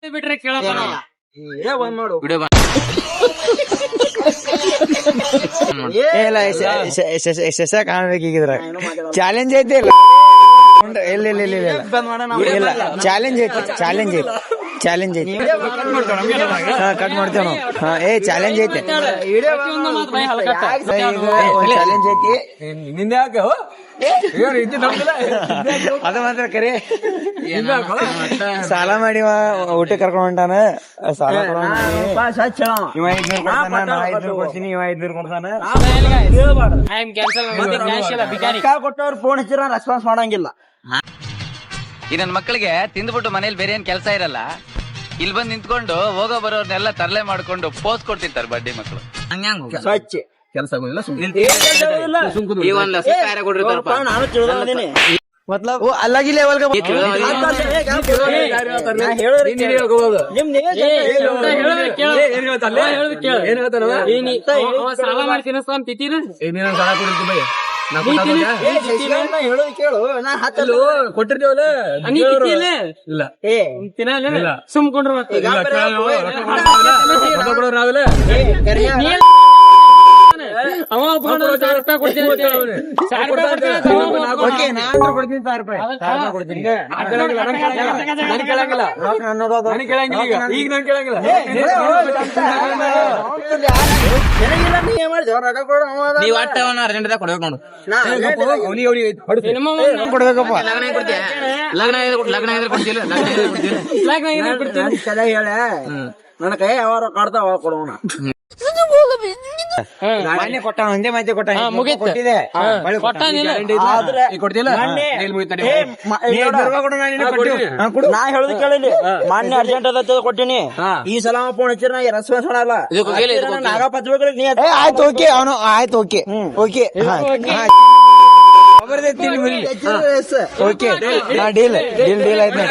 ಬಿಟ್ರೆ ಕೇಳಪ್ಪ ಮಾಡು ಶಶ ಕಾಣ್ಬೇಕೀಗಿದ್ರ ಚಾಲೆಂಜ್ ಐತಿ ಇಲ್ಲ ಚಾಲೆಂಜ್ ಐತಿ ಕಟ್ ಮಾಡ್ತೇವ ನಾವು. ಚಾಲೆಂಜ್ ಐತೆ ಚಾಲೆಂಜ್ ಐತಿ ನಿಂದ ಯಾಕೆ ಅದ ಮಾತ್ರ ಕರೆ ಸಾಲ ಮಾಡಿ ಊಟ ಕರ್ಕೊಂಡ್ ಹೊಂಟಾನ. ಸಾಲ ಇವ 500 ಕೊಡ್ತಾನ, ನಾ 500 ಕೊಡ್ತೀನಿ, ಇವ 500 ಕೊಡ್ತಾನ. ಕೊಟ್ಟವ್ರು ಫೋನ್ ಹಚ್ಚಿರ ರೆಸ್ಪಾನ್ಸ್ ಮಾಡಂಗಿಲ್ಲ. ಈ ನನ್ ಮಕ್ಕಳಿಗೆ ತಿಂದ್ಬಿಟ್ಟು ಮನೇಲಿ ಬೇರೆ ಏನ್ ಕೆಲಸ ಇರಲ್ಲ, ಇಲ್ಲಿ ಬಂದ್ ನಿಂತ್ಕೊಂಡು ಹೋಗೋ ಬರೋರ್ನೆಲ್ಲ ತರಲೆ ಮಾಡ್ಕೊಂಡು ಪೋಸ್ ಕೊಡ್ತಿರ್ತಾರೆ ಬಡ್ಡಿ ಮಕ್ಕಳು. ಸ್ವಚ್ಛ ಕೆಲಸ मतलब अलग ही लेवल का ಸಾಲ ಮಾಡಿ ತಿನ್ನಿಸ್ತಾನ ತಿಂತೀರ ಕೊಟ್ಟಿರ್ತೀವಲ್ಲ ಇಲ್ಲ ಸುಮ್ಕೊಂಡ್ರ ಅವ 1000 ರೂಪಾಯಿ ಕೊಡ್ತೀನಿ ಈಗ ನನ್ ಕೇಳಂಗಿಲ್ಲ. ನೀವ್ ಅಟ್ಟವನ್ನ ಅರ್ಜೆಂಟ್ ಕೊಡ್ಬೇಕು ನೋಡು. ಕೊಡ್ಬೇಕಪ್ಪ. ಲಗ್ನ ಕೊಡ್ತಿಲ್ಲ ಹೇಳ ನನ್ನ ಕೈ ಯಾವಾರ ಕಾಡ್ತಾವ ಕೊಡೋಣ. ಮಾನ್ಯ ಕೊಟ್ಟ ಒಂದೇ ಮಾಹಿತಿ ಕೊಟ್ಟ ಮುಗಿತಿದೆ. ನಾ ಹೇಳುದು ಕೇಳಿಲಿ, ಮಾನ್ಯ ಅರ್ಜೆಂಟ್ ಅದ ಕೊಟ್ಟಿನಿ. ಈ ಸಲ ಫೋನ್ ಹಚ್ಚಿರ ನಾ ರೆಸ್ಪಾನ್ಸ್ ಮಾಡಲ್ಲ. ನಾಗಪ್ಪ ಹಚ್ಬೇಕ್ರಿ. ಆಯ್ತು ಓಕೆ ಅವನು ಆಯ್ತು okay okay okay deal deal deal ಆಯ್ತು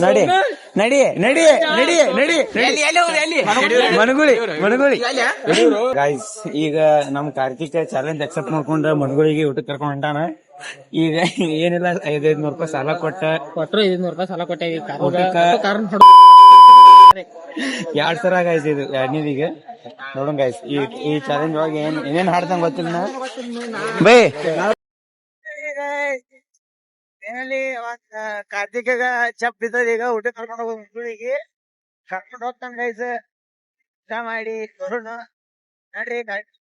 ನಡಿ ನಡಿ ನಡಿ ನಡಿ ನಡಿ ಮನಗುಳಿ ಮನಗುಳಿ ಗೈಸ್. ಈಗ ನಮ್ ಕಾರ್ತಿಕ್ ಚಾಲೆಂಜ್ ಅಕ್ಸೆಪ್ಟ್ ಮಾಡ್ಕೊಂಡ ಮನಗುಳಿಗೆ ಊಟಕ್ಕೆ ಕರ್ಕೊಂಡ್ ಹೊಂಟಾನ. ಈಗ ಏನಿಲ್ಲ 500 ರೂಪಾಯಿ ಸಾಲ ಕೊಟ್ರು 500 ರೂಪಾಯಿ ಸಾಲ ಕೊಟ್ಟೆ ಕಾರಣ 2 ಸರ ಗಾಯ್ಸ್. ಇದು 2ನೇದಿಗೆ ನೋಡೋಣ ಗಾಯ್ಸ್. ಈ ಚಾಲೆಂಜ್ ಒಳಗೆ ಏನೇನ್ ಹಾಡ್ದಂಗ ಗೊತ್ತಿಲ್ಲ ಬೈ. ಕಾರ್ತಿಕ್ ಚಪ್ ಇದ್ದದ ಈಗ ಊಟ ಕರ್ಕೊಂಡು ಹೋಗೋ ಮಕ್ಕಳಿಗೆ ಕರ್ಕೊಂಡು ಹೋಗ್ತಾನ ಗೈಸ್. ಊಟ ಮಾಡಿ ಬರೋಣ ನಡ್ರಿ ಗೈಸ್.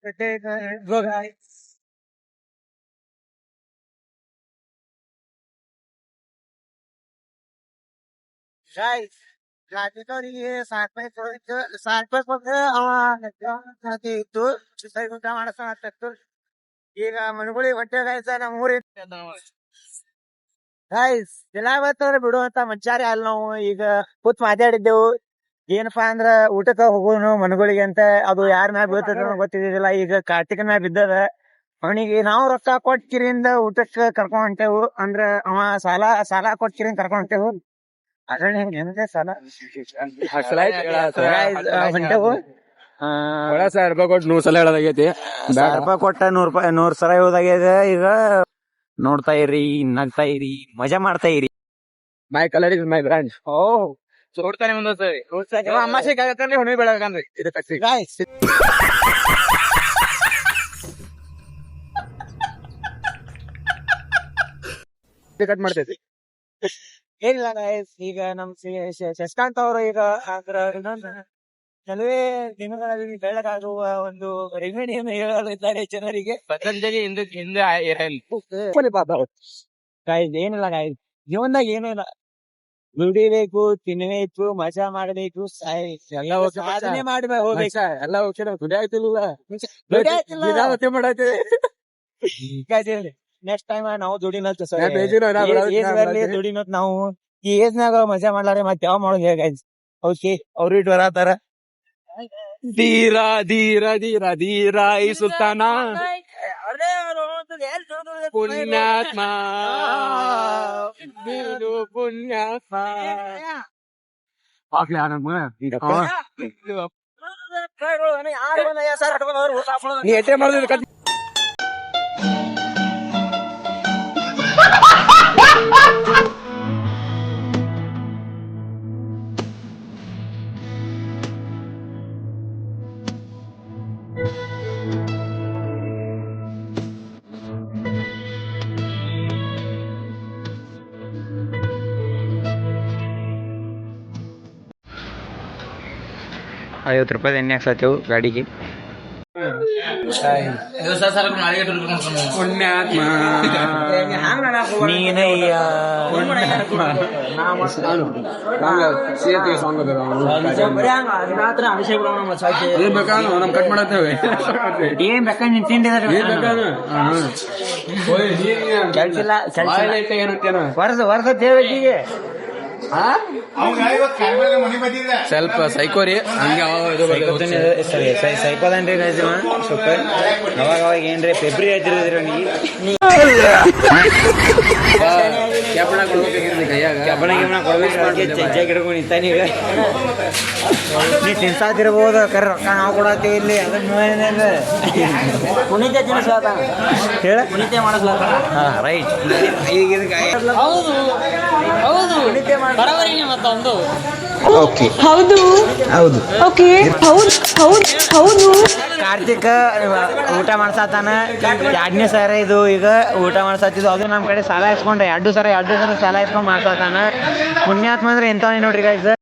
ಕಾರ್ತಿಕ್ ಅವ್ರಿಗೆ 100 ರೂಪಾಯಿ ಕೊಟ್ಟು ಅವ ಇತ್ತು ಊಟ ಮಾಡಿಸ್ತಾನ. ಈಗ ಮನಗುಳಿ ಹೊಟ್ಟೆ ಗಾಯ್ಸ ನಮ್ಮ ಊರಿ ಗೈಸ್. ದಿನಾವತ್ತಂದ್ರ ಬಿಡುವಂತ ಮಂಚಾರಿ ಅಲ್ಲ ನಾವು. ಈಗ ಕೂತ್ ಮಾತಾಡಿದ್ದೆವು ಏನಪ್ಪಾ ಅಂದ್ರ ಊಟಕ್ಕ ಹೋಗೋನು ಮನಗಳಿಗೆ ಅಂತ. ಅದು ಯಾರ ಮ್ಯಾಗ ಬೀಳ್ತದ ಗೊತ್ತಿದ್ದಿಲ್ಲ. ಈಗ ಕಾರ್ತಿಕ್ ಮ್ಯಾಗ ಬಿದ್ದದ. ಅವನಿಗೆ ನಾವು ರೊಕ್ಕ ಕೊಟ್ಕಿರಿಂದ ಊಟಕ್ಕ ಕರ್ಕೊಂಡ್ ಹೊಂಟೇವು. ಅಂದ್ರ ಅವ ಸಾಲ ಕೊಟ್ಕಿರಿಂದ ಕರ್ಕೊಂಡ್ ಹೊಂಟೇವು. ಅದ್ರಲ್ಲಿ ಸಾಲ ಹೊಂಟೇವು. 1000 ರೂಪಾಯಿ ಕೊಟ್ಟು 100 ಸಲ ಹೇಳೋದಾಗೈತಿ. 1000 ರೂಪಾಯಿ ಕೊಟ್ಟ 100 ಸಲ ಹೇಳೋದಾಗಿದೆ. ಈಗ ನೋಡ್ತಾ ಇರಿ, ನಗ್ತಾ ಇರಿ, ಮಜಾ ಮಾಡ್ತಾ ಇರಿ. ಮೈ ಕಲರ್ ಇಸ್ ಮೈ ಬ್ರಾಂಡ್. ನೋಡ್ತಾನೆ ಒಂದೊಂದ್ಸರಿ ಅಮಾಸೆಗೆ ಆಗತ್ತಂದ್ರೆ ಹುಣ್ಣಿಮೆ ಬೆಳಗಂದ್ರಿ ಇದು ಕಟ್ಟಿ ಕಟ್ ಮಾಡ್ತೈತಿ. ಏನಿಲ್ಲ ಗೈಸ್. ಈಗ ನಮ್ ಶಶಿಕಾಂತ್ ಅವರು ಈಗ ಅಂದ್ರ ಇನ್ನೊಂದು ಕೆಲವೇ ದಿನಗಳಲ್ಲಿ ಬೆಳಗಾಗುವ ಒಂದು ರೆಮಿಡಿಯನ್ನು ಹೇಳಲಿದ್ದಾರೆ ಜನರಿಗೆ. ಪತಂಜಲಿ ಹಿಂದೆ ಗಾಯ್ಸ್ ಏನಿಲ್ಲ ಗಾಯ್ಸ್, ಜೀವನದಾಗ ಏನೂ ಇಲ್ಲ. ದುಡಿಬೇಕು, ತಿನ್ಬೇಕು, ಮಜಾ ಮಾಡ್ಬೇಕು, ಸಾಧನೆ ಮಾಡ್ಬೇಕು, ಹೋಗ್ಬೇಕು. ಎಲ್ಲ ದುಡಿಯಾಯ್ತಿಲ್ಲ ನೆಕ್ಸ್ಟ್ ಟೈಮ್ ನಾವು ದುಡಿನತ್ ದುಡಿನತ್ ನಾವು ಈ ಏಜ್ನಾಗ ಮಜಾ ಮಾಡ್ಲಾರೆ ಮತ್ತೆ ಯಾವ ಮಾಡೋದು ಗೈಸ್. ಓಕೆ ಅವ್ರು ಇಟ್ಟು ಬರತಾರ. ಧೀರ ಧೀರ ಧೀರ ಧೀರ ಈ ಸುಲ್ತಾನ ಪುಣ್ಯಾತ್ಮ ಪುಣ್ಯಾತ್ಮ ಆಗ್ಲಿ ನೀ ಎಟ್ಟೆ ಮಾಡಿದ್ರೆ ರೂಪಾಯಿ ಎಣ್ಣೆ ಹಾಕ್ಸತ್ತೇವು ಗಾಡಿಗೆ. ನೀನಯ್ಯ ಕಟ್ ಮಾಡತ್ತೇವೆ ಏನ್ ಬೇಕಾ ನಿನ್ ತಿಂಡಿದಾರ ವರ್ಷ ದೇವಜಿಗೆ ಸ್ವಲ್ಪ ಸೈಕೋರಿ ಹಂಗೆ ಸೈಕೋದನ್ರಿ ಸ್ವಲ್ಪ ಅವಾಗ ಅವಾಗ ಏನ್ರಿ ಫೆಬ್ರಿ ಹಚ್ಚಿದ್ರಿ ನೀ ತಿನ್ಸಾತಿರ್ಬೋದು ಕರೆ ರೊಕ್ಕ ನಾವು ಕೊಡತ್ತೀವಿ ಇಲ್ಲಿ ಅದನ್ನ ಕುಣಿತೆ ತಿನ್ಸಾತ ಹೇಳ ಕುಣಿತೆ ಮಾಡಿಸ್ಲಾತ. ಹಾ ರೈಟ್. ಈಗ ಹೌದು ಹೌದು ಓಕೆ ಹೌದು. ಕಾರ್ತಿಕ್ ಊಟ ಮಾಡ್ಸತಾನ 2ನೇ ಸರ ಇದು ಈಗ ಊಟ ಮಾಡ್ಸತ್ತಿದ್ದು. ಅದು ನಮ್ಮ ಕಡೆ ಸಾಲ ಇಸ್ಕೊಂಡೆ 2 ಸರ ಸಾಲ ಇಸ್ಕೊಂಡ್ ಮಾಡ್ಸತಾನ. ಪುಣ್ಯಾತ್ಮ ಅಂದ್ರೆ ಎಂತವನೇ ನೋಡ್ರಿ ಗಾಯ್ಸ್.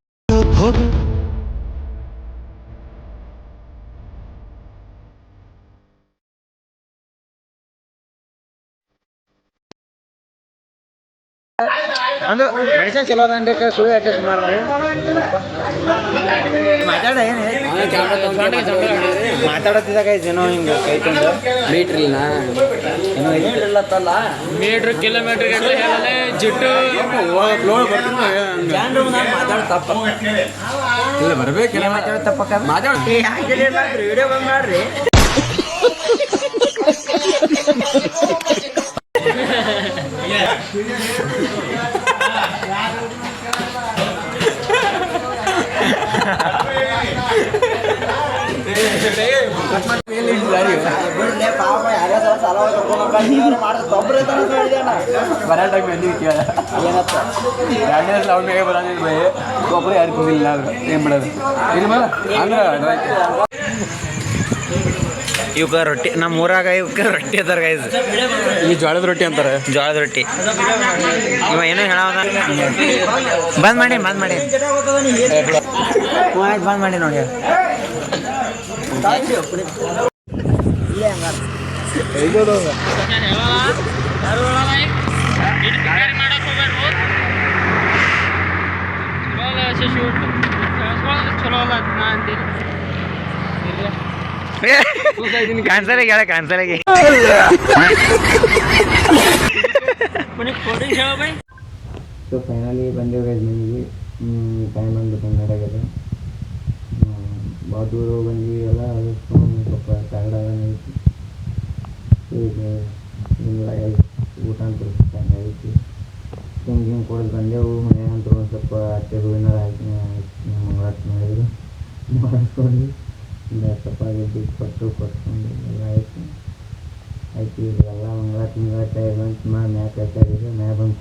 ಒಂದು ಮೆಡಿಸಿನ್ ಚಲೋ ಅದ ಸುಳ್ಳು ಅಟ್ಯಾಚ್ ಮಾಡ್ರಿ ಮಾತಾಡ ಏನು ಮಾತಾಡತ್ತಿದಾಗ ಏನೋ ಹಿಂಗೆ ಕೈ ತಂದು ಮೀಟ್ರ್ ಕಿಲೋಮೀಟರ್ ಜಿಟ್ಟು ಮಾತಾಡ ತಪ್ಪ ಬರ್ಬೇಕಿಲ್ಲ ಮಾತಾಡ ತಪ್ಪಕ್ಕ ವಿಡಿಯೋ ಬಂದ್ ಮಾಡ್ರಿ. ಒಬ್ಬರು ಯಾರು ಕುದಿಲ್ಲ ಏನ್ ಮಾಡೋದು ಇವಕ್ಕ ರೊಟ್ಟಿ ನಮ್ಮ ಊರಾಗ ಇವಕ್ಕೆ ರೊಟ್ಟಿ ಅದಾರ ಗೈಸ್. ಈ ಜೋಳದ ರೊಟ್ಟಿ ಅಂತಾರೆ. ಜೋಳದ ರೊಟ್ಟಿ ಇವ ಏನೋ ಹೇಳೋದ ಬಂದ್ ಮಾಡಿ ಬಂದ್ ಮಾಡಿ ನೋಡಿ. ಕ್ಯಾನ್ಸಲ್ ಕ್ಯಾನ್ಸಲ್ಗೆ ಸೊ ಫೈನಲಿ ಬಂದೇವು ಗೈಸ್ ಮನೆಗೆ. ಟೈಮ್ ಒಂದು ಕನ್ನಡಾಗದ ಭಾಳ ದೂರ ಬಂದ್ವಿ ಎಲ್ಲ ಸ್ವಲ್ಪ ಟೈರ್ಡ್ ಆಗೈತಿ. ಈಗ ಊಟ ಅಂತ ಐತಿ ಹಿಂಗೆ ಕೊಡೋದು ಬಂದೆವು. ಮನೆಯಂತೂ ಒಂದು ಸ್ವಲ್ಪ ಅತ್ತೆ ಹೂವಿನಾರ ಹಾಕಿ ಮಂಗಳಾರತಿ ಮಾಡಿದ್ರು ಮಾಡಿಸ್ಕೊಂಡು ಚಪಾತಿ ಕೊಟ್ಕೊಂಡು ಎಲ್ಲ ಆಯಿತು. ಈಗೆಲ್ಲ ಮಂಗಳಾರತಿ ಬಂತು ಮ್ಯಾಕ್ ಹಾಕಿದ್ರೆ ಮ್ಯಾಗ ಬಂದು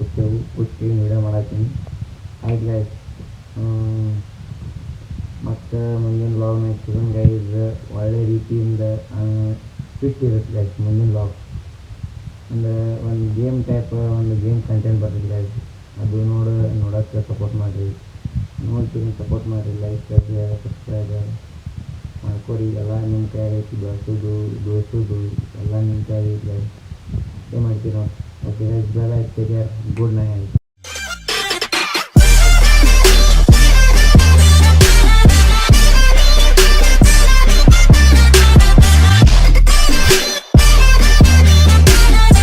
ಕೂತ್ತೀವಿ ವಿಡಿಯೋ ಮಾಡತ್ತೀನಿ. ಆಯ್ತು ಗೈಸ್, ಮತ್ತು ಮುಂದಿನ ವ್ಲಾಗ್ನಾಗ ಸಿಗೋಣ ಗೈಸ್. ಒಳ್ಳೆ ರೀತಿಯಿಂದ ಟ್ವಿಸ್ಟ್ ಇರುತ್ತೆ ಗೈಸ್ ಮುಂದಿನ ವ್ಲಾಗ್. ಅಂದರೆ ಒಂದು ಗೇಮ್ ಟೈಪ್ ಒಂದು ಗೇಮ್ ಕಂಟೆಂಟ್ ಬರ್ತದೆ ಗೈಸ್. ಅದು ನೋಡೋಕ್ಕೆ ಸಪೋರ್ಟ್ ಮಾಡಿರಿ. ನೋಡ್ತೀನಿ ಸಪೋರ್ಟ್ ಮಾಡಿರಿ. ಲೈಕ್ ಸಬ್ಸ್ಕ್ರೈಬ್ ಮಾಡ್ಕೊರಿ. ಎಲ್ಲ ನಿಮ್ಮ ಕೈಯಾಗ ಐತಿ. ಬೆಳೆಸೋದು ಎಲ್ಲ ನಿಮ್ಮ ಕೈಯಾಗ ಐತಿ ಗೈಸ್. ಏನು ಮಾಡ್ತೀವಿ ನೋಡಿ. Okay guys, bye. Take care. Good night.